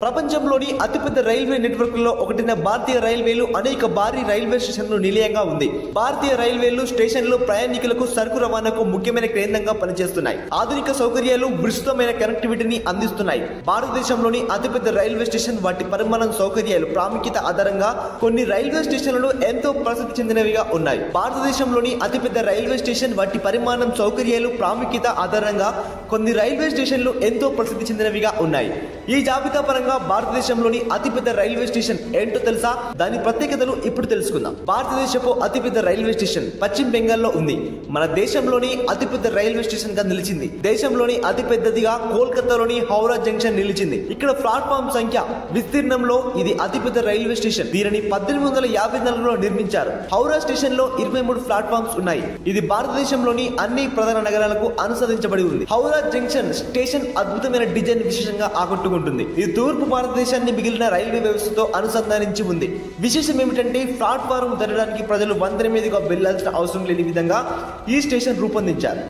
ప్రపంచంలోని అతిపెద్ద రైల్వే నెట్వర్క్లో ఒకటైన భారతీయ రైల్వేలు అనేక భారీ రైల్వే స్టేషన్లు నిలయంగా ఉంది. భారతీయ రైల్వేలు స్టేషన్లు ప్రయాణికులకు సరుకు రవాణాకు ముఖ్యమైన కేంద్రంగా పనిచేస్తున్నాయి. ఆధునిక సౌకర్యాలు, విస్తృతమైన కనెక్టివిటీని అందిస్తున్నాయి. భారతదేశంలోని అతిపెద్ద రైల్వే స్టేషన్ వాటి పరిమాణం, సౌకర్యాలు, ప్రాముఖ్యత ఆధారంగా కొన్ని రైల్వే స్టేషన్లు ఎంతో ప్రసిద్ధి చెందినవిగా ఉన్నాయి. భారతదేశంలోని అతిపెద్ద రైల్వే స్టేషన్ వాటి పరిమాణం, సౌకర్యాలు, ప్రాముఖ్యత ఆధారంగా కొన్ని రైల్వే స్టేషన్లు ఎంతో ప్రసిద్ధి చెందినవిగా ఉన్నాయి. ఈ జాబితా పరంగా భారతదేశంలోని అతిపెద్ద రైల్వే స్టేషన్ ఏంటో తెలుసా? దాని ప్రత్యేకతలు ఇప్పుడు తెలుసుకుందాం. భారతదేశపు అతిపెద్ద రైల్వే స్టేషన్ పశ్చిమ బెంగాల్లో ఉంది. మన దేశంలోని అతిపెద్ద రైల్వే స్టేషన్ గా నిలిచింది. దేశంలోని అతిపెద్దదిగా కోల్కతాలోని హౌరా జంక్షన్ నిలిచింది. ఇక్కడ ప్లాట్ఫామ్ సంఖ్య, విస్తీర్ణంలో ఇది అతిపెద్ద రైల్వే స్టేషన్. దీనిని 1854లో నిర్మించారు. హౌరా స్టేషన్ లో 23 ప్లాట్ఫామ్స్ ఉన్నాయి. ఇది భారతదేశంలోని అన్ని ప్రధాన నగరాలకు అనుసంధానించబడి ఉంది. హౌరా జంక్షన్ స్టేషన్ అద్భుతమైన డిజైన్ విశేషంగా ఆకట్టుకుంటుంది. ఇది తూర్పు భారతదేశాన్ని మిగిలిన రైల్వే వ్యవస్థతో అనుసంధానించి ఉంది. విశేషం ఏమిటంటే ప్లాట్ఫారం దాటడానికి ప్రజలు వంతెన మీదుగా వెళ్లాల్సిన అవసరం లేని విధంగా ఈ స్టేషన్ రూపొందించారు.